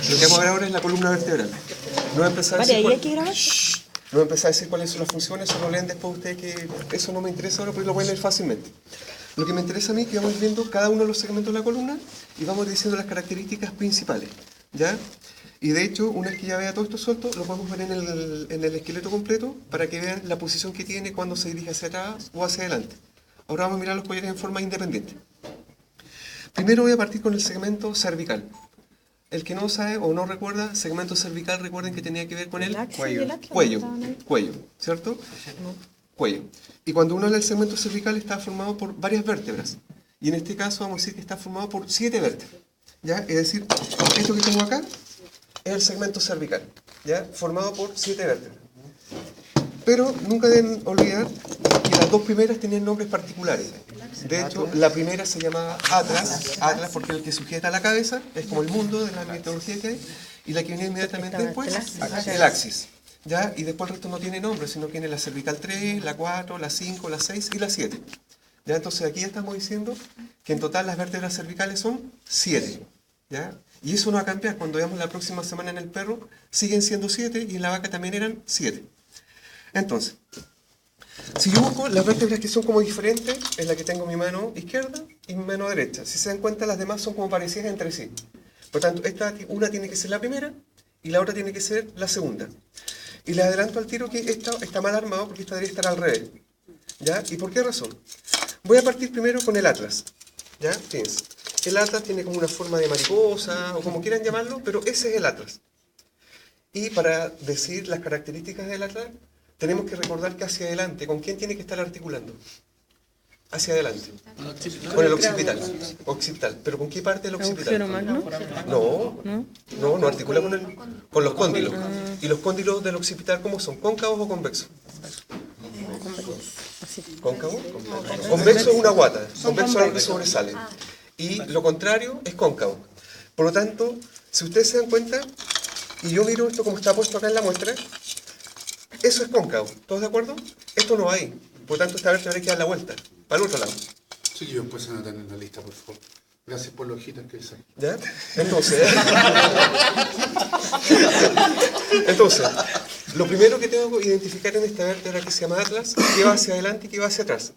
Lo que vamos a ver ahora es la columna vertebral. No voy a empezar a decir no voy a empezar a decir cuáles son las funciones, eso lo leen después ustedes, que eso no me interesa ahora porque lo pueden leer fácilmente. Lo que me interesa a mí es que vamos a ir viendo cada uno de los segmentos de la columna y vamos a ir diciendo las características principales, ¿ya? Y de hecho, una vez que ya vea todo esto suelto, lo podemos ver en el esqueleto completo para que vean la posición que tiene cuando se dirige hacia atrás o hacia adelante. Ahora vamos a mirar los collares en forma independiente. Primero voy a partir con el segmento cervical. El que no sabe o no recuerda, segmento cervical, recuerden que tenía que ver con el cuello, ¿cierto? Cuello. Y cuando uno habla del segmento cervical está formado por varias vértebras. Y en este caso vamos a decir que está formado por 7 vértebras, ¿ya? Es decir, esto que tengo acá es el segmento cervical, ¿ya? Formado por 7 vértebras. Pero nunca deben olvidar que las dos primeras tenían nombres particulares. De hecho, la primera se llamaba Atlas porque es el que sujeta la cabeza, es como el mundo de la mitología que hay, y la que viene inmediatamente después, el axis. ¿Ya? Y después el resto no tiene nombre, sino que tiene la cervical 3, la 4, la 5, la 6 y la 7. ¿Ya? Entonces aquí ya estamos diciendo que en total las vértebras cervicales son 7. ¿Ya? Y eso no va a cambiar. Cuando veamos la próxima semana en el perro, siguen siendo 7 y en la vaca también eran 7. Entonces, si yo busco las vértebras que son como diferentes, es la que tengo mi mano izquierda y mi mano derecha. Si se dan cuenta, las demás son como parecidas entre sí. Por tanto, una tiene que ser la primera y la otra tiene que ser la segunda. Y les adelanto al tiro que esta está mal armado porque esta debería estar al revés. ¿Ya? ¿Y por qué razón? Voy a partir primero con el atlas. ¿Ya? Fíjense. El atlas tiene como una forma de mariposa, o como quieran llamarlo, pero ese es el atlas. Y para decir las características del atlas, tenemos que recordar que hacia adelante, ¿con quién tiene que estar articulando? Hacia adelante. Con el occipital. Occipital. ¿Pero con qué parte del occipital? No articula con los cóndilos. ¿Y los cóndilos del occipital cómo son? ¿Cóncavos o convexos? ¿Cóncavo? Convexo es una guata. Convexo es algo que sobresale. Y lo contrario es cóncavo. Por lo tanto, si ustedes se dan cuenta, y yo miro esto como está puesto acá en la muestra, eso es cóncavo. ¿Todos de acuerdo? Esto no va ahí. Por lo tanto, esta vértebra hay que dar la vuelta. Para el otro lado. Sí, yo pues anotar en la lista, por favor. Gracias por los hojitas que hice. ¿Ya? Entonces, lo primero que tengo que identificar en esta vértebra que se llama atlas, que va hacia adelante y que va hacia atrás.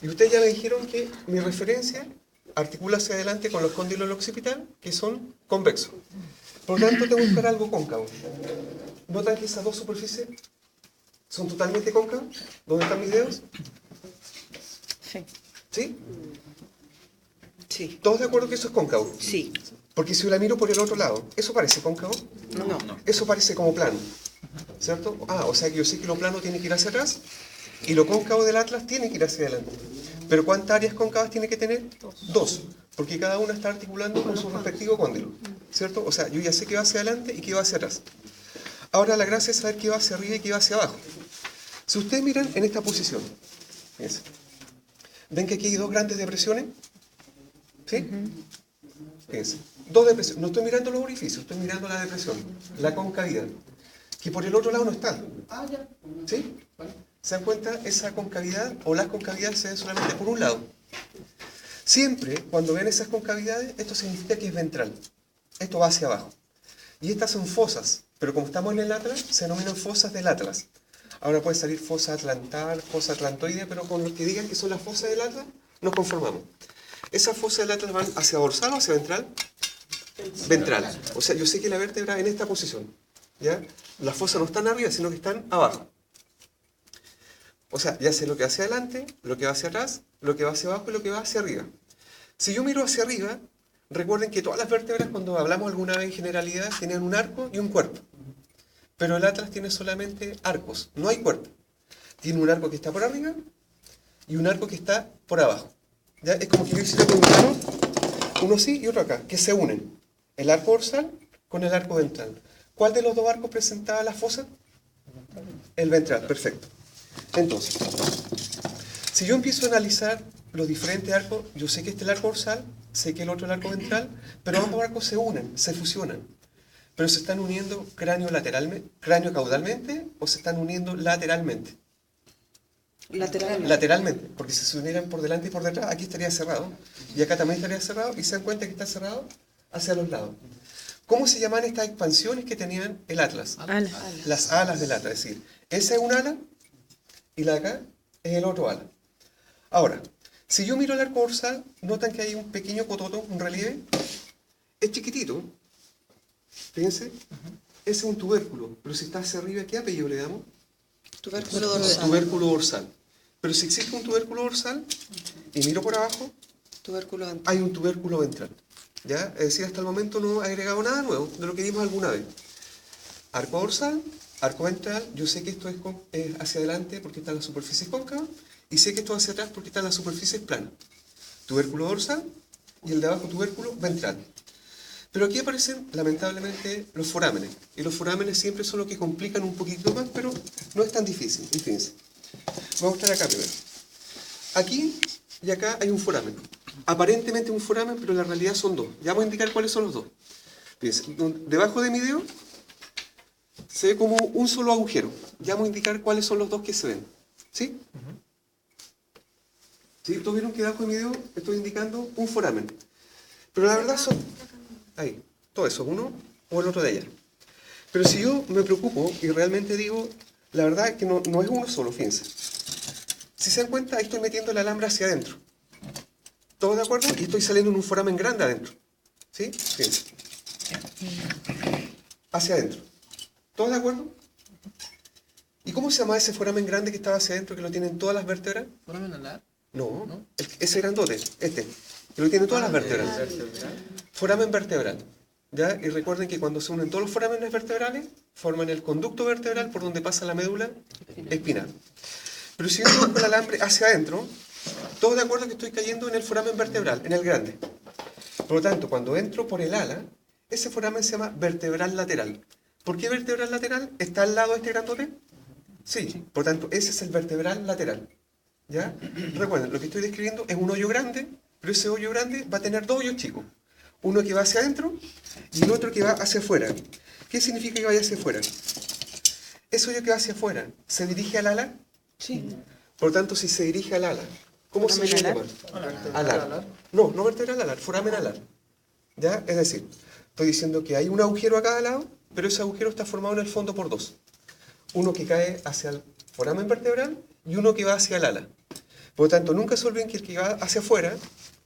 Y ustedes ya me dijeron que mi referencia articula hacia adelante con los cóndilos del occipital, que son convexos. Por lo tanto, tengo que buscar algo cóncavo. ¿Notan que esas dos superficies son totalmente cóncavas? ¿Dónde están mis dedos? Sí. ¿Sí? Sí. ¿Todos de acuerdo que eso es cóncavo? Sí. Porque si yo la miro por el otro lado, ¿eso parece cóncavo? No. Eso parece como plano, ¿cierto? O sea que yo sé que lo plano tiene que ir hacia atrás y lo cóncavo del atlas tiene que ir hacia adelante. ¿Pero cuántas áreas cóncavas tiene que tener? Dos. Porque cada una está articulando con su respectivo cóndilo, ¿cierto? O sea, yo ya sé que va hacia adelante y que va hacia atrás. Ahora la gracia es saber qué va hacia arriba y qué va hacia abajo. Si ustedes miran en esta posición, fíjense, ¿ven que aquí hay dos grandes depresiones? ¿Sí? Fíjense, dos depresiones. No estoy mirando los orificios, estoy mirando la depresión, la concavidad, que por el otro lado no está. ¿Sí? ¿Se dan cuenta? Esa concavidad o las concavidades se ven solamente por un lado. Siempre, cuando ven esas concavidades, esto significa que es ventral. Esto va hacia abajo. Y estas son fosas, pero como estamos en el atlas, se denominan fosas del atlas. Ahora puede salir fosa atlantal, fosa atlantoide, pero con los que digan que son las fosas del atlas, nos conformamos. ¿Esas fosas del atlas van hacia dorsal o hacia ventral? Ventral. O sea, yo sé que la vértebra en esta posición, ¿ya? Las fosas no están arriba, sino que están abajo. O sea, ya sé lo que va hacia adelante, lo que va hacia atrás, lo que va hacia abajo y lo que va hacia arriba. Si yo miro hacia arriba, recuerden que todas las vértebras, cuando hablamos alguna vez en generalidad, tienen un arco y un cuerpo. Pero el atlas tiene solamente arcos, no hay cuerpo. Tiene un arco que está por arriba y un arco que está por abajo. ¿Ya? Es como que yo hiciera con mi mano, uno sí y otro acá, que se unen. El arco dorsal con el arco ventral. ¿Cuál de los dos arcos presentaba la fosa? El ventral, perfecto. Entonces, si yo empiezo a analizar los diferentes arcos, yo sé que este es el arco dorsal, sé que el otro es el arco ventral, pero ambos arcos se unen, se fusionan. Pero se están uniendo cráneo caudalmente o se están uniendo lateralmente. Lateralmente, porque si se unieran por delante y por detrás, aquí estaría cerrado. Y acá también estaría cerrado, y se dan cuenta que está cerrado hacia los lados. ¿Cómo se llaman estas expansiones que tenían el atlas? Alas. Las alas del atlas, es decir, esa es un ala y la de acá es el otro ala. Ahora, si yo miro el arco dorsal, notan que hay un pequeño cototo, un relieve, es chiquitito, fíjense, ese es un tubérculo, pero si está hacia arriba, ¿qué apellido le damos? Tubérculo dorsal. Tubérculo dorsal. Pero si existe un tubérculo dorsal, y miro por abajo, Tubérculo ventral. hay un tubérculo ventral. ¿Ya? Es decir, hasta el momento no he agregado nada nuevo de lo que vimos alguna vez. Arco dorsal, arco ventral, yo sé que esto es hacia adelante porque está en la superficie cóncava, y sé que esto es hacia atrás porque está en la superficie plana. Tubérculo dorsal y el de abajo tubérculo ventral. Pero aquí aparecen, lamentablemente, los forámenes. Y los forámenes siempre son los que complican un poquito más, pero no es tan difícil. Y fíjense. Voy a mostrar acá primero. Aquí y acá hay un foramen. Aparentemente un foramen, pero en la realidad son dos. Ya vamos a indicar cuáles son los dos. Fíjense, debajo de mi dedo se ve como un solo agujero. Ya vamos a indicar cuáles son los dos que se ven. ¿Sí? ¿Sí? ¿Todos vieron que debajo de mi dedo estoy indicando un foramen? Pero la verdad son... Ahí, todo eso, uno o el otro de allá. Pero si yo me preocupo y realmente digo, la verdad es que no es uno solo, fíjense. Si se dan cuenta, ahí estoy metiendo el alambre hacia adentro. ¿Todos de acuerdo? Y estoy saliendo en un foramen grande adentro. ¿Sí? Fíjense. Hacia adentro. ¿Todos de acuerdo? ¿Y cómo se llama ese foramen grande que estaba hacia adentro, que lo tienen todas las vértebras? ¿Foramen alar? No, ese grandote, que lo tiene todas las vértebras. Foramen vertebral. ¿Ya? Y recuerden que cuando se unen todos los forámenes vertebrales, forman el conducto vertebral por donde pasa la médula espinal. Pero si yo con el alambre hacia adentro, todos de acuerdo que estoy cayendo en el foramen vertebral, en el grande. Por lo tanto, cuando entro por el ala, ese foramen se llama vertebral lateral. ¿Por qué vertebral lateral? ¿Está al lado de este grandote? Sí. Por lo tanto, ese es el vertebral lateral. ¿Ya? Recuerden, lo que estoy describiendo es un hoyo grande, pero ese hoyo grande va a tener dos hoyos chicos. Uno que va hacia adentro y el otro que va hacia afuera. ¿Qué significa que vaya hacia afuera? Ese hoyo que va hacia afuera, ¿se dirige al ala? Sí. Por lo tanto, si se dirige al ala, ¿cómo se ¿Foramen llama? Alar. No, no vertebral alar, foramen alar. ¿Ya? Es decir, estoy diciendo que hay un agujero a cada lado, pero ese agujero está formado en el fondo por dos. Uno que cae hacia el foramen vertebral y uno que va hacia el ala. Por lo tanto, nunca se olviden que el que va hacia afuera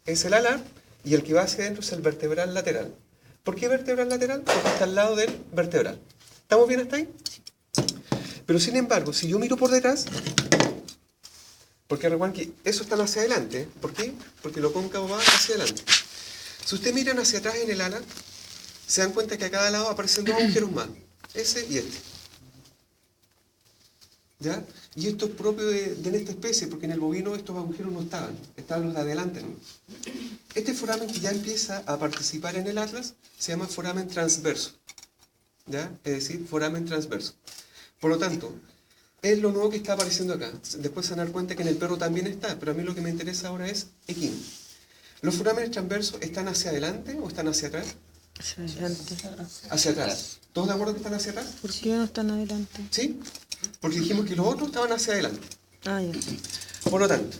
es el alar y el que va hacia adentro es el vertebral lateral. ¿Por qué vertebral lateral? Porque está al lado del vertebral. ¿Estamos bien hasta ahí? Pero sin embargo, si yo miro por detrás, porque recuerden que eso está hacia adelante. ¿Por qué? Porque lo cóncavo va hacia adelante. Si ustedes miran hacia atrás en el ala, se dan cuenta que a cada lado aparecen dos agujeros más. Ese y este. ¿Ya? Y esto es propio de esta especie, porque en el bovino estos agujeros no estaban los de adelante, ¿no? Este foramen que ya empieza a participar en el atlas se llama foramen transverso. ¿Ya? Es decir, foramen transverso. Por lo tanto, es lo nuevo que está apareciendo acá. Después se van a dar cuenta que en el perro también está, pero a mí lo que me interesa ahora es equino. ¿Los forámenes transversos están hacia adelante o están hacia atrás? Hacia adelante. Hacia atrás. ¿Todos de acuerdo que están hacia atrás? ¿Por qué no están adelante? ¿Sí? Porque dijimos que los otros estaban hacia adelante. Ah, ya. Por lo tanto,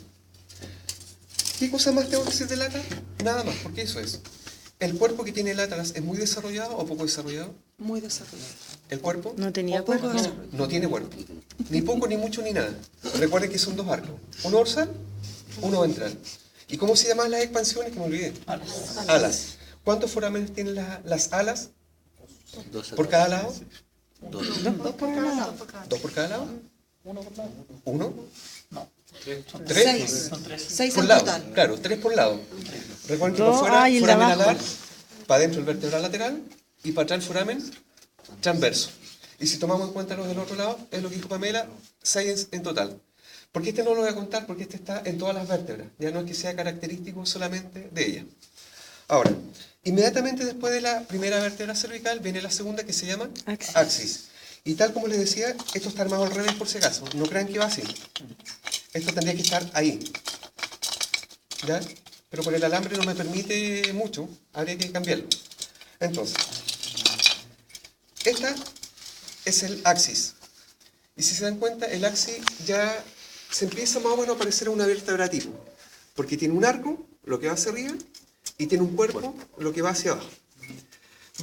¿qué cosa más tengo que decir del atlas? Nada más, porque eso es. ¿El cuerpo que tiene el atlas es muy desarrollado o poco desarrollado? Muy desarrollado. ¿El cuerpo? No tenía cuerpo. No tiene cuerpo. Ni poco, ni mucho, ni nada. Recuerden que son dos arcos. Uno dorsal, uno ventral. ¿Y cómo se llaman las expansiones? Que me olvidé. Alas. ¿Cuántos forámenes tienen las alas? ¿Por cada lado? Dos por cada lado. ¿Dos por cada lado? ¿Uno? No. ¿Tres? Seis Por en lado, total. claro, tres por lado. Recuerden que Dos, por fuera, y el de foramen abajo. alar, para adentro el vertebral lateral y para atrás el foramen transverso. Y si tomamos en cuenta los del otro lado, es lo que dijo Pamela, 6 en total. Porque este no lo voy a contar porque este está en todas las vértebras, ya no es que sea característico solamente de ella. Ahora, inmediatamente después de la primera vértebra cervical viene la segunda que se llama axis. Y tal como les decía, esto está armado al revés por si acaso. No crean que va así. Esto tendría que estar ahí. ¿Ya? Pero por el alambre no me permite mucho. Habría que cambiarlo. Entonces, esta es el axis. Y si se dan cuenta, el axis ya se empieza más o menos a parecer a una vértebra tipo. Porque tiene un arco, lo que va hacia arriba, y tiene un cuerpo, lo que va hacia abajo.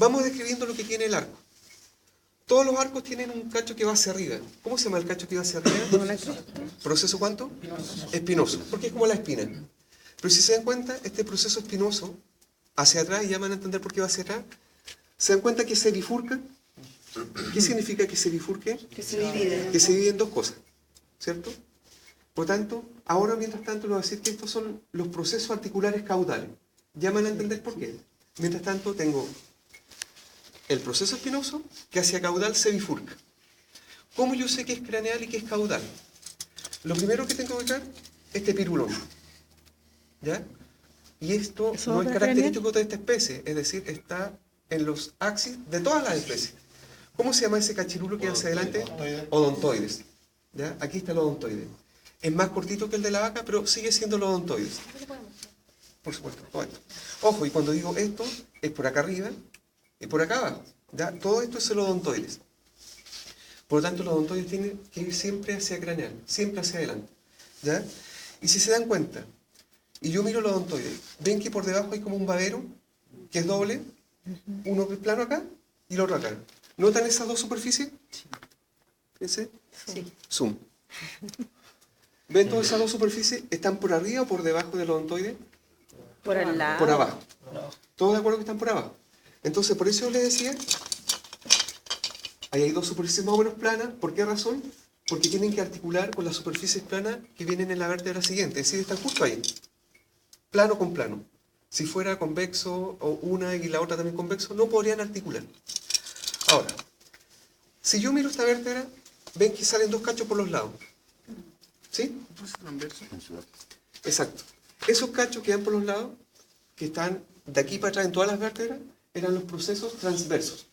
Vamos describiendo lo que tiene el arco. Todos los arcos tienen un cacho que va hacia arriba. ¿Cómo se llama el cacho que va hacia arriba? ¿Proceso cuánto? Espinoso, porque es como la espina. Pero si se dan cuenta, este proceso espinoso hacia atrás, y ya van a entender por qué va hacia atrás, ¿se dan cuenta que se bifurca? ¿Qué significa que se bifurque? Que se divide. Que se divide en dos cosas, ¿cierto? Por tanto, ahora mientras tanto les voy a decir que estos son los procesos articulares caudales. Ya van a entender por qué. Mientras tanto tengo el proceso espinoso que hacia caudal se bifurca. ¿Cómo yo sé que es craneal y que es caudal? Lo primero que tengo que ver es este pirulón. ¿Ya? Y esto no es característico de esta especie, es decir, está en los axis de todas las especies. ¿Cómo se llama ese cachirulo que hacia adelante? Odontoides. ¿Ya? Aquí está el odontoide. Es más cortito que el de la vaca, pero sigue siendo el odontoides. Por supuesto, todo esto. Ojo, y cuando digo esto, es por acá arriba y por acá abajo. ¿Ya? Todo esto es el odontoides. Por lo tanto, el odontoides tiene que ir siempre hacia craneal, siempre hacia adelante. ¿Ya? Y si se dan cuenta, y yo miro el odontoide, ven que por debajo hay como un babero, que es doble, uno plano acá y el otro acá. ¿Notan esas dos superficies? Fíjense. Sí. Zoom. ¿Ven todas esas dos superficies? ¿Están por arriba o por debajo del odontoide? Por el lado. Por abajo. ¿Todos de acuerdo que están por abajo? Entonces, por eso les decía, ahí hay dos superficies más o menos planas. ¿Por qué razón? Porque tienen que articular con las superficies planas que vienen en la vértebra siguiente. Es decir, están justo ahí. Plano con plano. Si fuera convexo, o una y la otra también convexo, no podrían articular. Ahora, si yo miro esta vértebra, ven que salen dos cachos por los lados. ¿Sí? Exacto. Esos cachos que dan por los lados, que están de aquí para atrás en todas las vértebras, eran los procesos transversos.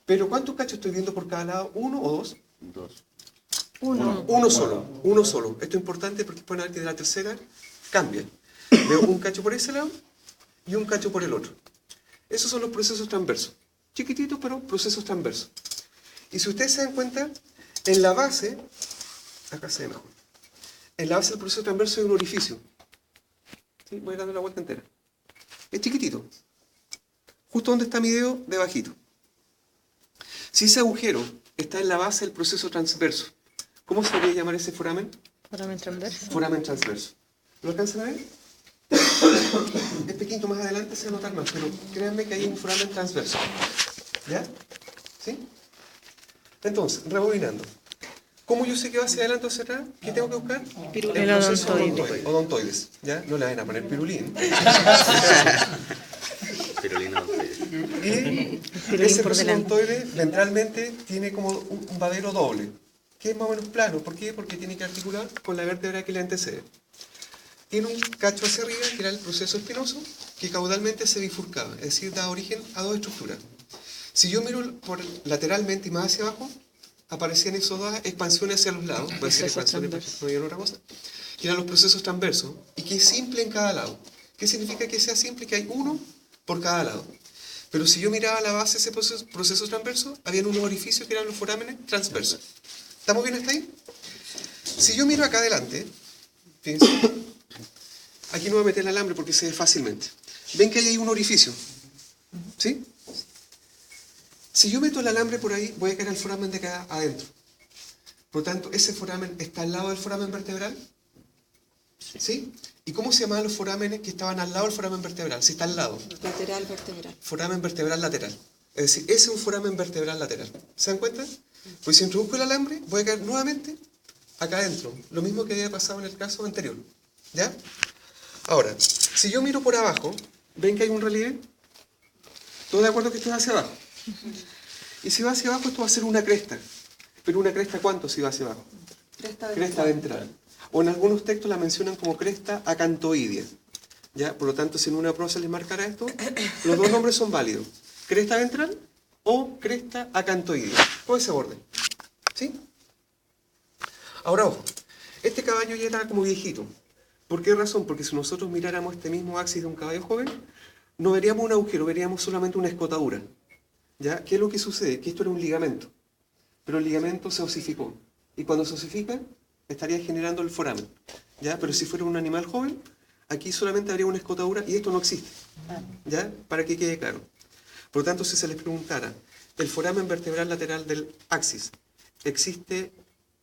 Pero ¿cuántos cachos estoy viendo por cada lado? ¿Uno o dos? Dos. Uno solo. Uno solo. Esto es importante porque pueden ver que de la tercera cambia. Veo un cacho por ese lado y un cacho por el otro. Esos son los procesos transversos. Chiquititos, pero procesos transversos. Y si ustedes se dan cuenta, en la base, acá se ve mejor, en la base del proceso transverso hay un orificio. ¿Sí? Voy dando la vuelta entera. Es chiquitito. Justo donde está mi dedo, debajito. Si ese agujero está en la base del proceso transverso, ¿cómo se debería llamar ese foramen? Foramen transverso. Foramen transverso. ¿Lo alcanzan a ver? Es pequeñito, más adelante se va a notar más, pero créanme que hay un foramen transverso. ¿Ya? ¿Sí? Entonces, rebobinando. ¿Cómo yo sé que va hacia adelante o hacia atrás? ¿Qué tengo que buscar? El odontoide. Odontoides. ¿Ya? No le vayan a poner pirulín. Pirulina odontoide. Y ese proceso odontoide ventralmente tiene como un babero doble, que es más o menos plano. ¿Por qué? Porque tiene que articular con la vértebra que le antecede. Tiene un cacho hacia arriba, que era el proceso espinoso, que caudalmente se bifurcaba, es decir, da origen a dos estructuras. Si yo miro lateralmente y más hacia abajo, aparecían esas dos expansiones hacia los lados, puede ser expansiones, no hay otra cosa, que eran los procesos transversos, y que es simple en cada lado. ¿Qué significa que sea simple? Que hay uno por cada lado. Pero si yo miraba la base de ese proceso transverso, habían unos orificios que eran los forámenes transversos. ¿Estamos bien hasta ahí? Si yo miro acá adelante, fíjense, aquí no voy a meter el alambre porque se ve fácilmente. ¿Ven que ahí hay un orificio? ¿Sí? Si yo meto el alambre por ahí, voy a caer al foramen de acá adentro. Por lo tanto, ese foramen está al lado del foramen vertebral. ¿Sí? ¿Y cómo se llamaban los forámenes que estaban al lado del foramen vertebral? Si está al lado. Lateral vertebral. Foramen vertebral lateral. Es decir, ese es un foramen vertebral lateral. ¿Se dan cuenta? Pues si introduzco el alambre, voy a caer nuevamente acá adentro. Lo mismo que había pasado en el caso anterior. ¿Ya? Ahora, si yo miro por abajo, ¿ven que hay un relieve? ¿Todos de acuerdo que esto es hacia abajo? Y si va hacia abajo, esto va a ser una cresta. ¿Pero una cresta cuánto si va hacia abajo? Cresta ventral. O en algunos textos la mencionan como cresta acantoidea. ¿Ya? Por lo tanto, si en una prosa les marcará esto, los dos nombres son válidos. Cresta ventral o cresta acantoidea. Con ese orden. ¿Sí? Ahora, ojo. Este caballo ya era como viejito. ¿Por qué razón? Porque si nosotros miráramos este mismo axis de un caballo joven, no veríamos un agujero, veríamos solamente una escotadura. ¿Ya? ¿Qué es lo que sucede? Que esto era un ligamento. Pero el ligamento se osificó. Y cuando se osifica, estaría generando el foramen. ¿Ya? Pero si fuera un animal joven, aquí solamente habría una escotadura y esto no existe. ¿Ya? Para que quede claro. Por lo tanto, si se les preguntara, ¿el foramen vertebral lateral del axis existe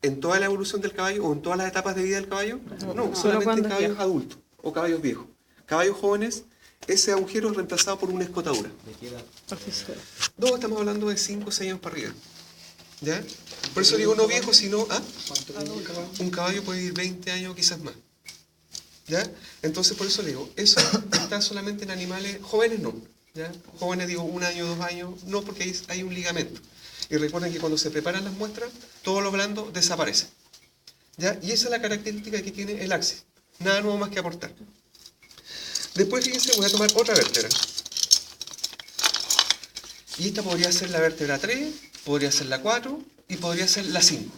en toda la evolución del caballo o en todas las etapas de vida del caballo? No, solamente en caballos adultos o caballos viejos. Caballos jóvenes, ese agujero es reemplazado por una escotadura. No, estamos hablando de 5 o 6 años para arriba. ¿Ya? Por eso digo no viejo, sino un caballo puede vivir 20 años, quizás más. ¿Ya? Entonces, por eso le digo, eso está solamente en animales jóvenes, no. ¿Ya? Jóvenes, digo, 1 año, 2 años, no, porque ahí hay un ligamento. Y recuerden que cuando se preparan las muestras, todo lo blando desaparece. ¿Ya? Y esa es la característica que tiene el axis. Nada nuevo más que aportar. Después, fíjense, voy a tomar otra vértebra. Y esta podría ser la vértebra 3, podría ser la 4 y podría ser la 5.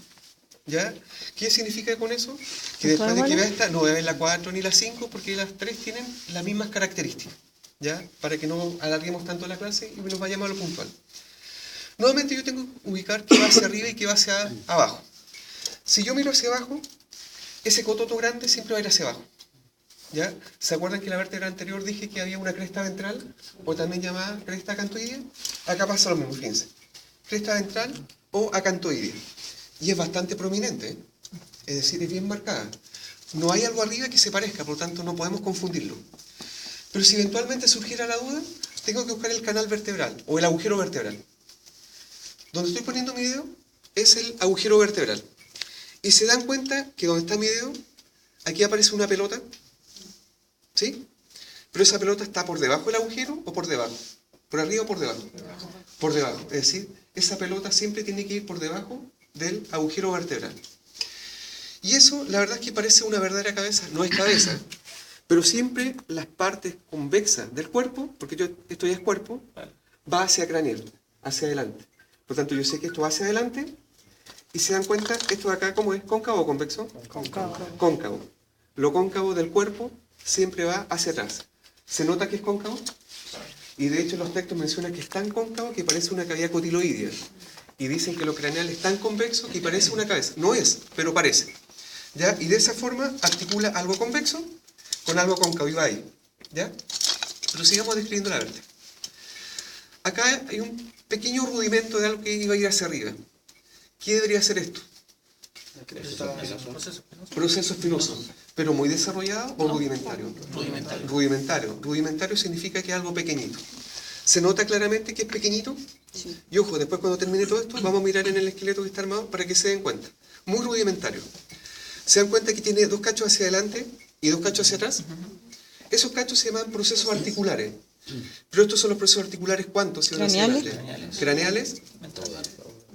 ¿Ya? ¿Qué significa con eso? Que después de que vea esta, no voy a ver la 4 ni la 5 porque las 3 tienen las mismas características. ¿Ya? Para que no alarguemos tanto la clase y nos vayamos a lo puntual. Nuevamente yo tengo que ubicar qué va hacia arriba y qué va hacia abajo. Si yo miro hacia abajo, ese cototo grande siempre va a ir hacia abajo. ¿Ya? ¿Se acuerdan que en la vértebra anterior dije que había una cresta ventral, o también llamada cresta acantoidea? Acá pasa lo mismo, fíjense. Cresta ventral o acantoidea. Y es bastante prominente, ¿eh? Es decir, es bien marcada. No hay algo arriba que se parezca, por lo tanto no podemos confundirlo. Pero si eventualmente surgiera la duda, tengo que buscar el canal vertebral, o el agujero vertebral. Donde estoy poniendo mi dedo es el agujero vertebral. Y se dan cuenta que donde está mi dedo, aquí aparece una pelota, ¿sí? Pero esa pelota está por debajo del agujero o por debajo. ¿Por arriba o por debajo? Por debajo. Es decir, esa pelota siempre tiene que ir por debajo del agujero vertebral. Y eso, la verdad es que parece una verdadera cabeza. No es cabeza, pero siempre las partes convexas del cuerpo, porque esto ya es cuerpo, va hacia craneal, hacia adelante. Por tanto, yo sé que esto va hacia adelante, y se dan cuenta, esto de acá, ¿cómo es? ¿Cóncavo o convexo? Cóncavo. Cóncavo. Lo cóncavo del cuerpo siempre va hacia atrás. ¿Se nota que es cóncavo? Y de hecho los textos mencionan que es tan cóncavo que parece una cavidad cotiloidea. Y dicen que lo craneal es tan convexo que parece una cabeza. No es, pero parece. ¿Ya? Y de esa forma articula algo convexo con algo cóncavo y va ahí. ¿Ya? Pero sigamos describiendo la vértebra. Acá hay un pequeño rudimento de algo que iba a ir hacia arriba. ¿Qué debería ser esto? Proceso espinoso. ¿Pero muy desarrollado o rudimentario? Rudimentario. Rudimentario. Rudimentario significa que es algo pequeñito. ¿Se nota claramente que es pequeñito? Sí. Y ojo, después cuando termine todo esto, vamos a mirar en el esqueleto que está armado para que se den cuenta. Muy rudimentario. ¿Se dan cuenta que tiene 2 cachos hacia adelante y 2 cachos hacia atrás? Esos cachos se llaman procesos articulares. Pero estos son los procesos articulares, ¿cuántos? ¿Craneales? ¿Craneales?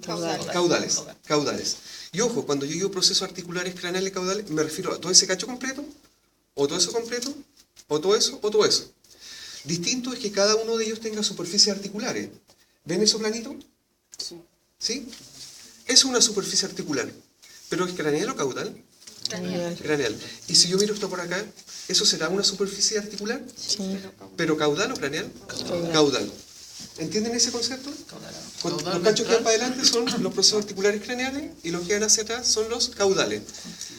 Caudales. Caudales. Y ojo, cuando yo digo procesos articulares, craneales, caudales, me refiero a todo ese cacho completo, o todo eso completo, o todo eso, o todo eso. Distinto es que cada uno de ellos tenga superficies articulares. ¿Ven eso planito? Sí. ¿Sí? Es una superficie articular. ¿Pero es craneal o caudal? Craneal. Craneal. Y si yo miro esto por acá, ¿eso será una superficie articular? Sí. ¿Pero caudal o craneal? Caudal. ¿Entienden ese concepto? Los cachos que van para adelante son los procesos articulares craneales y los que van hacia atrás son los caudales.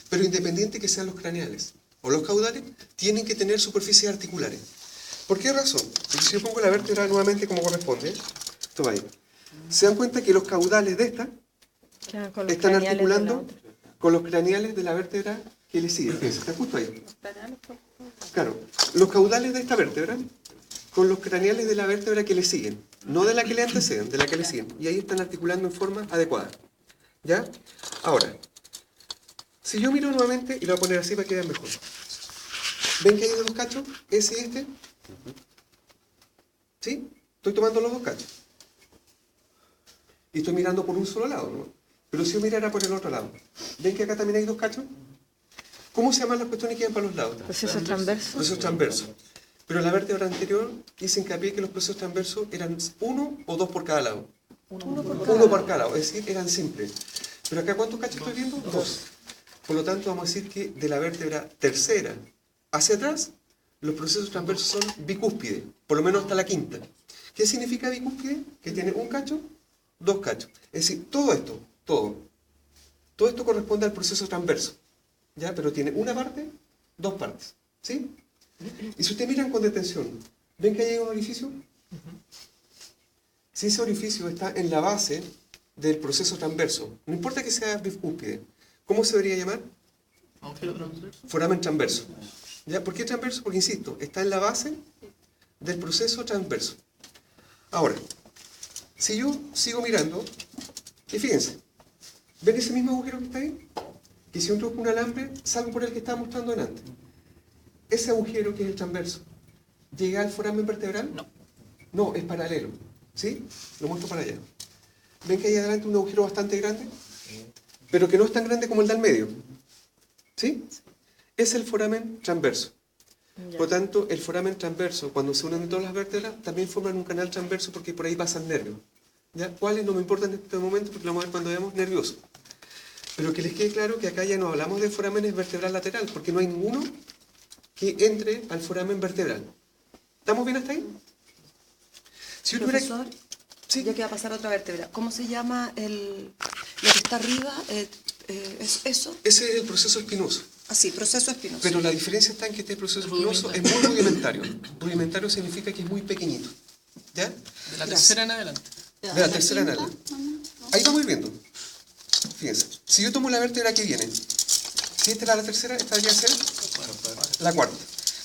Pero independiente que sean los craneales o los caudales, tienen que tener superficies articulares. ¿Por qué razón? Porque si yo pongo la vértebra nuevamente como corresponde, esto va ahí. ¿Se dan cuenta que los caudales de esta están articulando con los craneales de la vértebra que le sigue? Fíjense, está justo ahí. Claro, los caudales de esta vértebra con los craneales de la vértebra que le siguen, no de la que le anteceden, de la que le siguen. Y ahí están articulando en forma adecuada. ¿Ya? Ahora, si yo miro nuevamente, y lo voy a poner así para que vean mejor. ¿Ven que hay 2 cachos? Ese y este. ¿Sí? Estoy tomando los 2 cachos. Y estoy mirando por un solo lado, ¿no? Pero si yo mirara por el otro lado, ¿ven que acá también hay 2 cachos? ¿Cómo se llaman las cuestiones que van para los lados? Procesos transversos. Procesos transversos. Pero en la vértebra anterior dice hincapié que los procesos transversos eran 1 o 2 por cada lado. Uno por cada lado, es decir, eran simples. Pero acá, ¿cuántos cachos estoy viendo? 2. Por lo tanto, vamos a decir que de la vértebra tercera hacia atrás, los procesos transversos son bicúspides, por lo menos hasta la quinta. ¿Qué significa bicúspide? Que tiene 1 cacho, 2 cachos. Es decir, todo esto corresponde al proceso transverso. ¿Ya? Pero tiene una parte, 2 partes. ¿Sí? Y si ustedes miran con detención, ¿ven que hay un orificio? si ese orificio está en la base del proceso transverso, no importa que sea bicúspide, ¿cómo se debería llamar? Foramen transverso. ¿Ya? ¿Por qué transverso? Porque, insisto, está en la base del proceso transverso. Ahora, si yo sigo mirando, y fíjense, ¿ven ese mismo agujero que está ahí? Que si yo introduzco un alambre, salgo por el que estaba mostrando delante. Ese agujero que es el transverso, ¿llega al foramen vertebral? No. No, es paralelo. ¿Sí? Lo muestro para allá. ¿Ven que hay adelante un agujero bastante grande? Pero que no es tan grande como el del medio. ¿Sí? Es el foramen transverso. Ya. Por lo tanto, el foramen transverso, cuando se unen todas las vértebras, también forman un canal transverso porque por ahí pasan nervios. ¿Ya? ¿Cuáles? No me importan en este momento porque lo vamos a ver cuando veamos nervioso. Pero que les quede claro que acá ya no hablamos de forámenes vertebral lateral, porque no hay ninguno que entre al foramen vertebral. ¿Estamos bien hasta ahí? Si yo tuviera... Profesor, Sí. ya que va a pasar a otra vértebra, ¿cómo se llama lo que está arriba? ¿Es eso? Ese es el proceso espinoso. Así, proceso espinoso. Pero la diferencia está en que este proceso espinoso es muy rudimentario. Rudimentario significa que es muy pequeñita. ¿Ya? De la tercera en adelante. De la tercera en adelante. Ahí vamos a ir viendo. Fíjense. Si yo tomo la vértebra que viene, si esta era la tercera, esta debería ser la cuarta.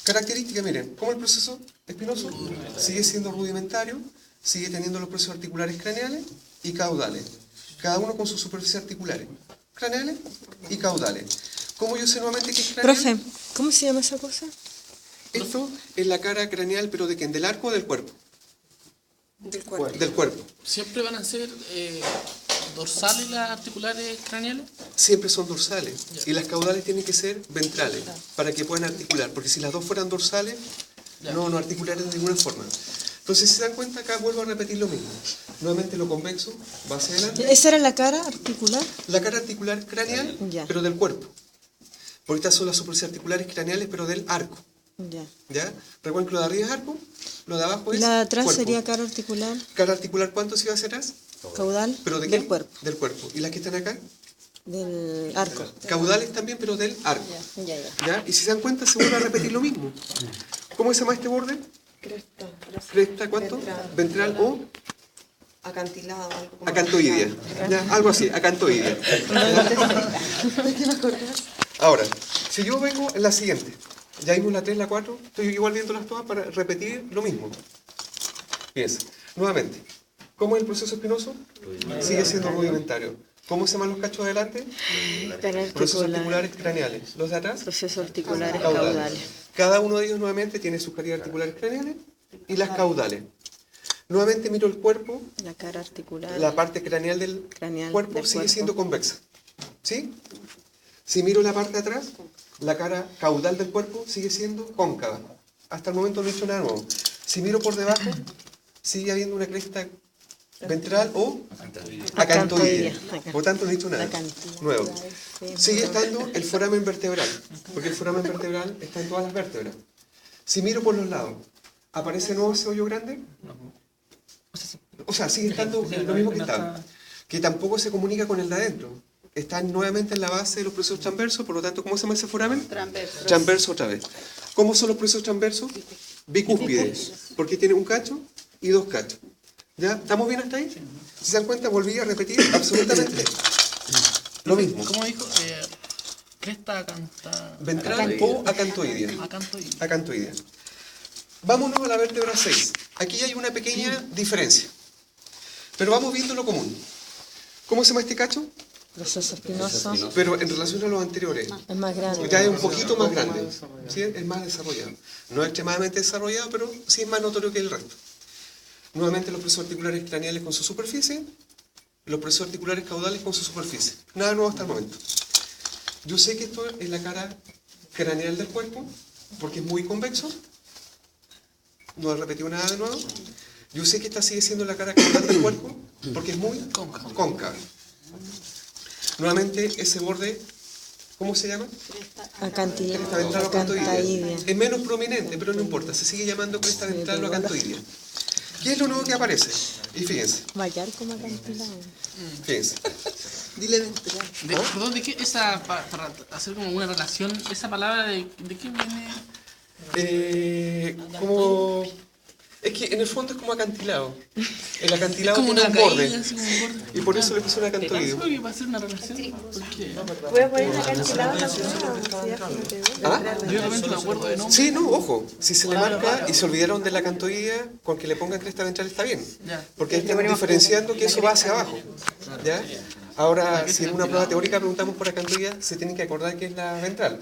Característica, miren, como el proceso espinoso sigue siendo rudimentario, sigue teniendo los procesos articulares craneales y caudales. Cada uno con sus superficies articulares. Craneales y caudales. ¿Cómo yo sé nuevamente que es craneal? Profe, ¿cómo se llama esa cosa? Esto es la cara craneal, pero ¿de quién? ¿Del arco o del cuerpo? Del cuerpo. Del cuerpo. ¿Siempre van a ser dorsales las articulares craneales? Siempre son dorsales. Y las caudales tienen que ser ventrales, para que puedan articular. Porque si las dos fueran dorsales, no articularían de ninguna forma. Entonces, si se dan cuenta, acá vuelvo a repetir lo mismo. Nuevamente lo convexo va hacia adelante. ¿Esa era la cara articular? La cara articular craneal, Ya. pero del cuerpo. Porque estas son las superficies articulares craneales, pero del arco. Ya. ¿Ya? Recuerden que lo de arriba es arco, lo de abajo ¿Y es la de atrás cuerpo. sería cara articular? Cara articular, ¿cuánto se va hacia atrás? Caudal ¿Pero de del qué? cuerpo, Del cuerpo. ¿Y las que están acá? del arco. Caudales también, pero del arco. Ya. ¿Ya? Y si se dan cuenta, se vuelve a repetir lo mismo. ¿Cómo se llama este borde? Cresta. ¿Cresta cuánto? Ventral o Acantilado. Algo como acantoidea. ¿Ya? Algo así, acantoidea. Ahora, si yo vengo en la siguiente, ya vimos la 3, la 4, estoy igual viéndolas todas para repetir lo mismo. Fíjense, nuevamente, ¿cómo es el proceso espinoso? Sigue siendo rudimentario. ¿Cómo se llaman los cachos adelante? Cara Procesos articular. articulares craneales. ¿Los de atrás? Procesos articulares Caudales. caudales. Cada uno de ellos nuevamente tiene sus carillas articulares craneales y las caudales. Nuevamente miro el cuerpo, La cara articular. la parte craneal del Craneal cuerpo del sigue cuerpo. siendo convexa. ¿Sí? Si miro la parte de atrás, la cara caudal del cuerpo sigue siendo cóncava. Hasta el momento no he hecho nada nuevo. Si miro por debajo, sigue habiendo una cresta ventral o acantoidea. Por lo tanto, no he dicho nada Acantoidea. nuevo. Sigue estando el foramen vertebral, porque el foramen vertebral está en todas las vértebras. Si miro por los lados, ¿aparece nuevo ese hoyo grande? O sea, sigue estando lo mismo que estaba. Que tampoco se comunica con el de adentro. Está nuevamente en la base de los procesos transversos, por lo tanto, ¿cómo se llama ese foramen? Transverso. Transverso otra vez. ¿Cómo son los procesos transversos? Bicúspides, porque tiene un cacho y dos cachos. ¿Ya? ¿Estamos bien hasta ahí? Si se dan cuenta, volví a repetir absolutamente lo mismo. ¿Cómo dijo? Cresta Ventral o acantoidea. acantoidea. Acantoidea. Vámonos a la vértebra 6. Aquí hay una pequeña diferencia. Pero vamos viendo lo común. ¿Cómo se llama este cacho? Proceso espinoso. Pero en relación a los anteriores. Es más grande. Ya es un poquito más grande. ¿Sí? Es más desarrollado. No es extremadamente desarrollado, pero sí es más notorio que el resto. Nuevamente los procesos articulares craneales con su superficie, los procesos articulares caudales con su superficie. Nada nuevo hasta el momento. Yo sé que esto es la cara craneal del cuerpo, porque es muy convexo. No he repetido nada de nuevo. Yo sé que esta sigue siendo la cara caudal del cuerpo, porque es muy cóncava. Nuevamente ese borde, ¿cómo se llama? Acantilado. Cresta ventral o acantoidea. Acantoidea. Es menos prominente, pero no importa. Se sigue llamando cresta ventral o acantoidea. ¿Qué es lo nuevo que aparece? Y fíjense, Vallar como acantilado. fíjense. Dile ventral. Perdón, ¿de qué esa, para hacer como una relación, esa palabra de qué viene? Como Es que en el fondo es como acantilado. El acantilado Como tiene una un caída, borde. así como un borde. Y por eso le puse un acantoide. Creo que va a ser una relación. Porque Voy a poner acantilado en la prueba. ¿Ah? yo realmente me acuerdo de nombre. Sí, no, ojo. Si se le marca y se olvidaron de la acantoidea, con que le pongan cresta ventral está bien. Ya. Porque ahí estamos diferenciando que eso va hacia abajo. ¿Ya? Ahora, si en una prueba teórica preguntamos por acantoidea, se tienen que acordar que es la ventral.